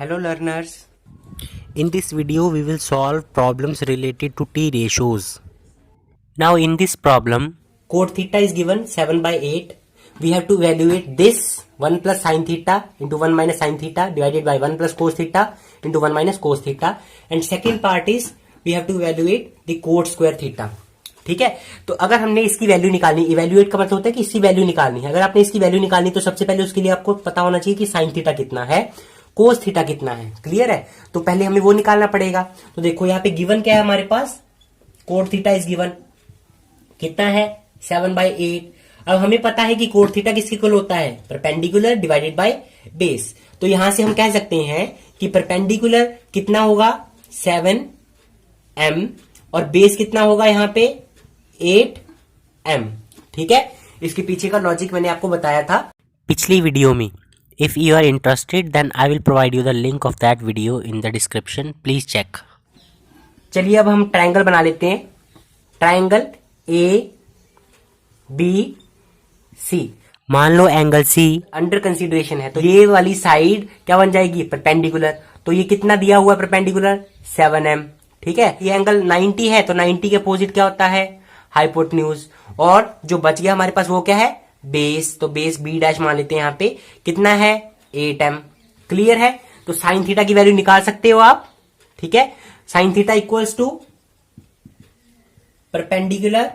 Hello learners. In this video, we will solve problems related to t ratios. Now in this problem, Cot theta is given 7 by 8. We have to evaluate this 1 plus sin theta into 1 minus sin theta divided by 1 plus cos theta into 1 minus cos theta. And second part is we have to evaluate the cot square theta. ठीक है, तो अगर हमने इसकी value निकालनी, evaluate का मतलब होता है कि इसकी वैल्यू निकालनी है। अगर आपने इसकी वैल्यू निकालनी तो सबसे पहले उसके लिए आपको पता होना चाहिए कि साइन थीटा कितना है, कोस थीटा कितना है। क्लियर है, तो पहले हमें वो निकालना पड़ेगा। तो देखो यहाँ पे गिवन क्या है हमारे पास, कोट थीटा इज गिवन कितना है 7 by 8। अब हमें पता है कि कोट थीटा किसके इक्वल होता है, परपेंडिकुलर डिवाइडेड बाय बेस। तो यहां से हम कह सकते हैं कि परपेंडिकुलर कितना होगा 7m और बेस कितना होगा यहाँ पे 8m। ठीक है, इसके पीछे का लॉजिक मैंने आपको बताया था पिछली वीडियो में। If you are interested, then I will provide you the link of that video in the description. Please check. चलिए अब हम ट्रायंगल बना लेते हैं। ट्रायंगल ABC, मान लो एंगल C अंडर कंसीडरेशन है, तो ये वाली साइड क्या बन जाएगी, परपेंडिकुलर। तो ये कितना दिया हुआ है परपेंडिकुलर 7m। ठीक है, ये एंगल 90 है, तो 90 के अपोजिट क्या होता है, हाइपोटेन्यूज। और जो बच गया हमारे पास वो क्या है, बेस। तो बेस बी डैश मान लेते हैं, यहाँ पे कितना है 8m। क्लियर है, तो साइन थीटा की वैल्यू निकाल सकते हो आप। ठीक है, sine theta equals to perpendicular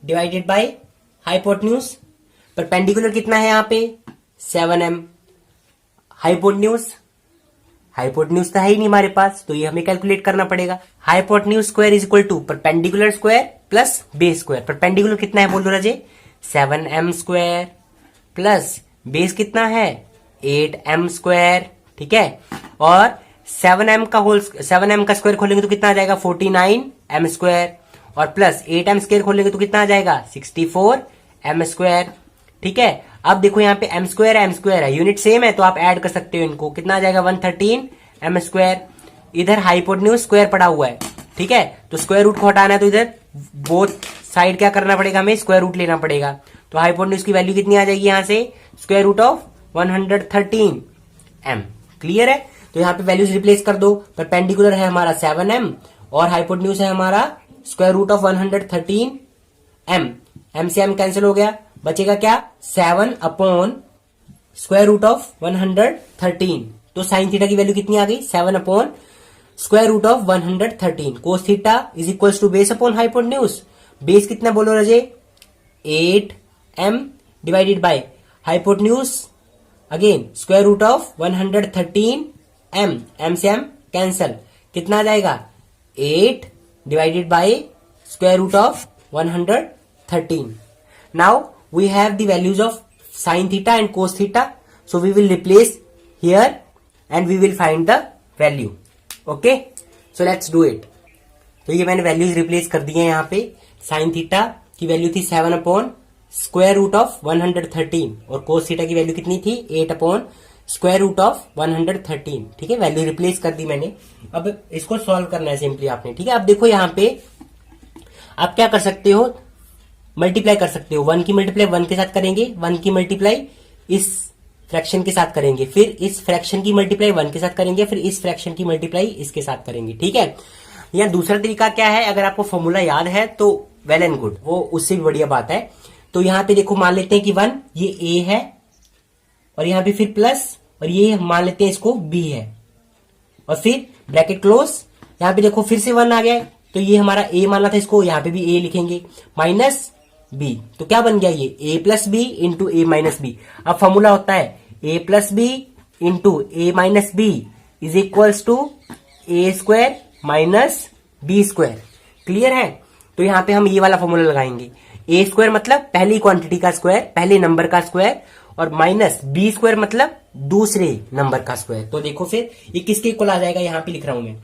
divided by hypotenuse. Perpendicular कितना है यहाँ पे 7m, हाइपोटेन्यूज तो है ही नहीं हमारे पास, तो ये हमें कैलकुलेट करना पड़ेगा। Hypotenuse square is equal to perpendicular square plus base square. Perpendicular कितना है बोलो राजे, 7m स्क्वायर प्लस बेस कितना है 8m स्क्वायर। ठीक है, और 7m का स्क्वायर खोलेंगे तो कितना आ जाएगा 49m स्क्वायर, और प्लस 8m स्क्वायर खोलेंगे तो कितना आ जाएगा 64m स्क्वायर। ठीक है, अब देखो यहाँ पे m स्क्वायर है, यूनिट सेम है तो आप ऐड कर सकते हो इनको, कितना आ जाएगा 113m स्क्वायर। इधर हाइपोटेन्यूज स्क्वायर पड़ा हुआ है। ठीक है, तो स्क्वायर रूट को हटाना है तो इधर बोथ साइड क्या करना पड़ेगा, हमें स्क्वायर रूट लेना पड़ेगा। तो हाइपोटेन्यूज की वैल्यू कितनी आ जाएगी यहाँ से, square root of 113m। Clear है, तो यहाँ पे वैल्यूज रिप्लेस कर दो। परपेंडिकुलर है हमारा 7m और हाइपोटेन्यूज है हमारा square root of 113m। m से m कैंसिल हो गया, बचेगा क्या 7 अपॉन स्क्वायर रूट ऑफ 113। तो साइन थीटा की वैल्यू कितनी आ गई 7 upon square root of 113। Cos theta is equal to base upon hypotenuse. Base कितना बोलो रजे 8m divided by hypotenuse again square root of 113m। m से m कैंसल, कितना आ जाएगा 8 divided by square root of 113। Now we have the values of sin theta and cos theta, so we will replace here and we will find the value. Okay, so let's do it. तो ये मैंने values replace कर दी है। यहाँ पे sin theta की value थी 7 upon square root of 113 और cos थीटा की वैल्यू कितनी थी 8 अपॉन स्क्वायर रूट ऑफ 113। ठीक है, वैल्यू रिप्लेस कर दी मैंने। अब इसको सॉल्व करना है सिंपली आपने। ठीक है, अब देखो यहाँ पे आप क्या कर सकते हो, मल्टीप्लाई कर सकते हो। 1 की मल्टीप्लाई 1 के साथ करेंगे, 1 की मल्टीप्लाई इस फ्रैक्शन के साथ करेंगे, फिर इस फ्रैक्शन की मल्टीप्लाई 1 के साथ करेंगे, फिर इस फ्रैक्शन की मल्टीप्लाई इसके साथ करेंगे। ठीक है, या दूसरा तरीका क्या है, अगर आपको फॉर्मूला याद है तो वेल एंड गुड, वो उससे भी बढ़िया बात है। तो यहाँ पे देखो मान लेते हैं कि 1 ये a है और यहाँ पे फिर प्लस, और ये मान लेते हैं इसको b है, और फिर ब्रैकेट क्लोज। यहाँ पे देखो फिर से 1 आ गया, तो ये हमारा a माना था, इसको यहाँ पे भी a लिखेंगे, माइनस b। तो क्या बन गया ये a plus B into A minus B. अब फॉर्मूला होता है a plus B into A minus B is equals to A square minus B square. Clear है, तो यहाँ पे हम ये वाला फॉर्मूला लगाएंगे। ए स्क्वायर मतलब पहली क्वांटिटी का स्क्वायर, पहले नंबर का स्क्वायर, और माइनस बी स्क्वायर मतलब दूसरे नंबर का स्क्वायर। तो देखो फिर ये किसके इक्वल आ जाएगा, यहाँ पे लिख रहा हूं मैं,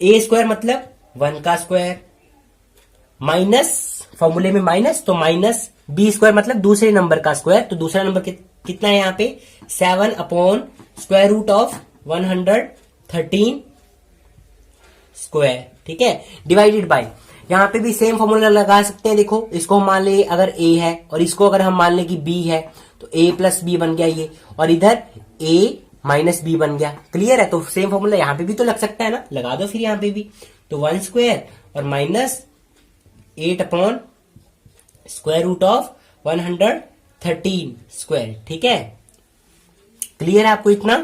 ए स्क्वायर मतलब 1 का स्क्वायर, माइनस फॉर्मूले में माइनस, तो माइनस बी स्क्वायर मतलब दूसरे नंबर का स्क्वायर। तो दूसरा नंबर कितना है यहाँ पे 7 upon square root of 113 square. ठीक है, डिवाइडेड बाय, यहाँ पे भी सेम फॉर्मूला लगा सकते हैं। देखो इसको हम मान ले अगर a है और इसको अगर हम मान ले कि b है, तो a प्लस बी बन गया ये, और इधर a माइनस बी बन गया। क्लियर है? तो सेम फॉर्मूला यहाँ पे भी तो लग सकता है ना, लगा दो फिर यहाँ पे भी। तो 1 स्क्वायर और minus 8 upon square root of 113 square. ठीक है, क्लियर है आपको इतना?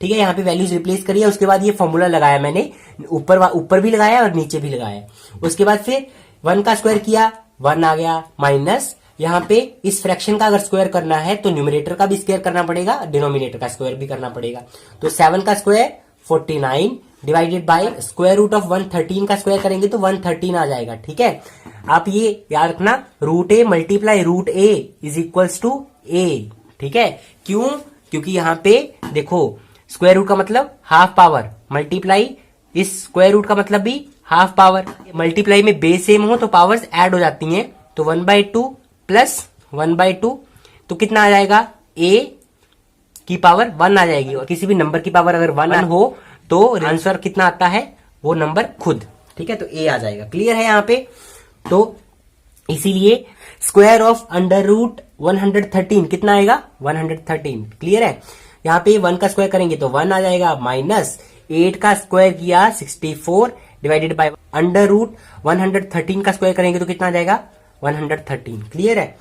ठीक है, यहाँ पे वैल्यूज रिप्लेस करिए। उसके बाद ये फॉर्मूला लगाया मैंने, ऊपर भी लगाया और नीचे भी लगाया। उसके बाद फिर 1 का स्क्वायर किया, 1 आ गया, माइनस यहाँ पे इस फ्रैक्शन का अगर स्क्वायर करना है तो न्यूमरेटर का भी स्क्वायर करना पड़ेगा, डिनोमिनेटर का स्क्वायर भी करना पड़ेगा। तो 7 का square 49 divided by square root of 113 का स्क्वायर करेंगे तो 113 आ जाएगा। ठीक है, आप ये याद रखना, root A multiply root A is equals to A. ठीक है, क्यों? क्योंकि यहाँ पे देखो स्क्वायर रूट का मतलब हाफ पावर, मल्टीप्लाई इस स्क्वायर रूट का मतलब भी हाफ पावर। मल्टीप्लाई में बेस सेम हो तो पावर्स ऐड हो जाती हैं। तो 1/2 प्लस 1/2 तो कितना आ जाएगा? a की पावर 1 आ जाएगी। और किसी भी नंबर की पावर अगर 1 हो तो आंसर कितना आता है? वो नंबर खुद। ठीक है, तो a आ जाएगा। क्लियर है यहाँ पे? तो इसीलिए स्क्वायर ऑफ अंडर रूट 113 कितना आएगा? 113। क्लियर है? यहाँ पे 1 का स्क्वायर करेंगे तो 1 आ जाएगा, माइनस 8 का स्क्वायर किया 64 डिवाइडेड बाय अंडर रूट 113 का स्क्वायर करेंगे तो कितना आ जाएगा? 113। क्लियर है?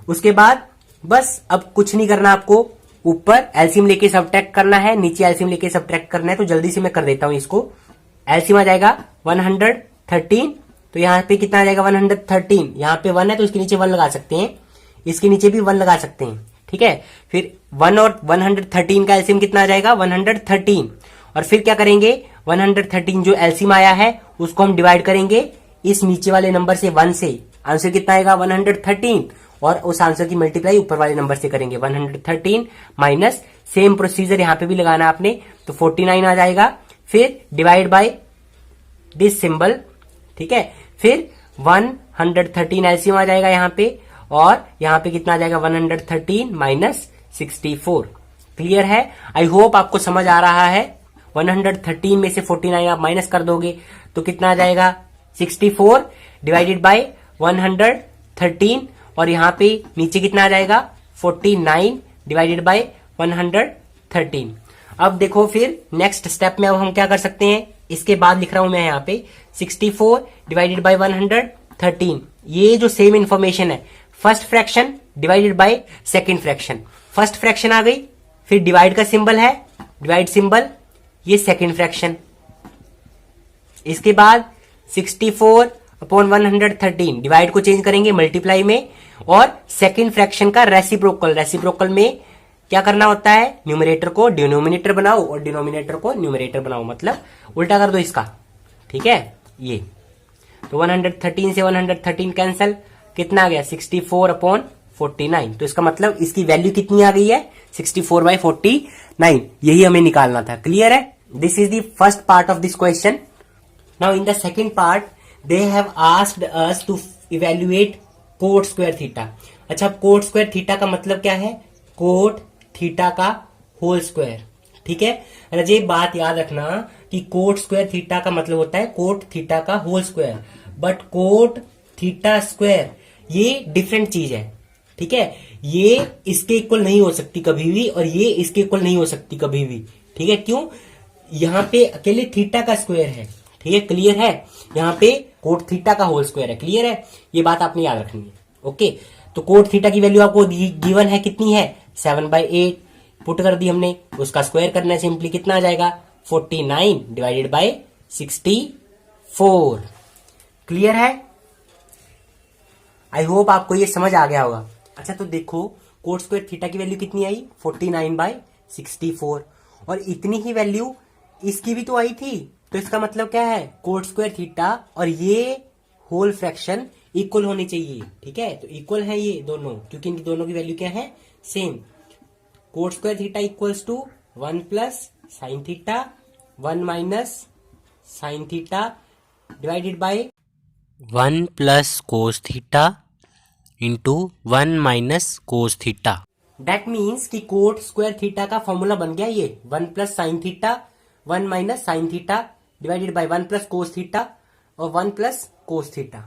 उसके बाद बस अब कुछ नहीं करना आपको, ऊपर एलसीएम लेके सब्ट्रैक्ट करना है, नीचे एलसीएम लेके सब्ट्रैक्ट करना है। तो जल्दी से मैं कर देता हूं इसको। एलसीएम आ जाएगा 113, तो यहाँ पे कितना आ जाएगा? 113। यहाँ पे 1 है तो इसके नीचे 1 लगा सकते हैं, इसके नीचे भी 1 लगा सकते हैं। ठीक है, फिर 1 और 113 का एलसीएम कितना आ जाएगा? 113। और फिर क्या करेंगे? 113 जो एलसीएम आया है उसको हम डिवाइड करेंगे इस नीचे वाले नंबर से 1 से। आंसर कितना आएगा? 113। और उस आंसर की मल्टीप्लाई ऊपर वाले नंबर से करेंगे, 113 माइनस सेम प्रोसीजर यहाँ पे भी लगाना आपने, तो 49 आ जाएगा। फिर डिवाइड बाय दिस सिंबल। ठीक है, फिर 113 एलसीएम आ जाएगा यहाँ पे, और यहाँ पे कितना आ जाएगा? 113 माइनस 64। क्लियर है? आई होप आपको समझ आ रहा है। 113 में से 49 आप माइनस कर दोगे तो कितना आ जाएगा? 64 डिवाइडेड बाय 113, और यहाँ पे नीचे कितना आ जाएगा? 49 डिवाइडेड बाय 113। अब देखो फिर नेक्स्ट स्टेप में अब हम क्या कर सकते हैं, इसके बाद लिख रहा हूं मैं यहाँ पे 64 डिवाइडेड बाय 113। ये जो सेम इंफॉर्मेशन है, first fraction divided by second fraction. First fraction आ गई, फिर डिवाइड का सिंबल है, डिवाइड सिंबल, ये सेकंड फ्रैक्शन। इसके बाद 64 अपॉन 113, डिवाइड को चेंज करेंगे मल्टीप्लाई में, और सेकंड फ्रैक्शन का रेसिप्रोकल। रेसिप्रोकल में क्या करना होता है? न्यूमरेटर को डिनोमिनेटर बनाओ और डिनोमिनेटर को न्यूमरेटर बनाओ, मतलब उल्टा कर दो इसका। ठीक है, ये तो 113 से 113 कैंसल, कितना आ गया? 64 अपॉन 49। तो इसका मतलब इसकी वैल्यू कितनी आ गई है? 64/49। यही हमें निकालना था। क्लियर है? This is the first part of this question. Now in the second part they have asked us to evaluate cot square theta. अच्छा, कोट स्क्वायर थीटा का मतलब क्या है? कोट थीटा का होल स्क्वायर। ठीक है, रजे बात याद रखना कि कोट स्क्वायर थीटा का मतलब होता है कोट थीटा का whole square, but cot theta square ये डिफरेंट चीज है। ठीक है, ये इसके इक्वल नहीं हो सकती कभी भी, और ये इसके इक्वल नहीं हो सकती कभी भी। ठीक है, क्यों? यहाँ पे अकेले थीटा का स्क्वायर है। ठीक है, क्लियर है? यहाँ पे कोट थीटा का होल स्क्वायर है। क्लियर है? ये बात आपने याद रखनी है। ओके, तो कोट थीटा की वैल्यू आपको गिवन है, कितनी है? 7/8 पुट कर दी हमने, उसका स्क्वायर करना है सिंपली, कितना आ जाएगा? 49 डिवाइडेड बाय 64। क्लियर है? आई होप आपको ये समझ आ गया होगा। अच्छा, तो देखो कोट स्क्वायर थीटा की वैल्यू कितनी आई? 49/64, और इतनी ही वैल्यू इसकी भी तो आई थी। तो इसका मतलब क्या है? कोट स्क्वायर थीटा और ये होल फ्रैक्शन इक्वल होने चाहिए। ठीक है, तो इक्वल है ये दोनों, क्योंकि इनकी दोनों की वैल्यू क्या है? Same. Cot square theta equals to 1 plus sine theta 1 minus sine theta divided by 1 plus cos theta into 1 minus cos theta. That means कि कोट स्क्वायर थीटा का फॉर्मूला बन गया ये 1 plus sine theta 1 minus sine theta divided by 1 plus cos theta और 1 plus cos theta.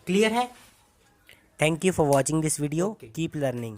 Clear है? Thank you for watching this video. Keep learning.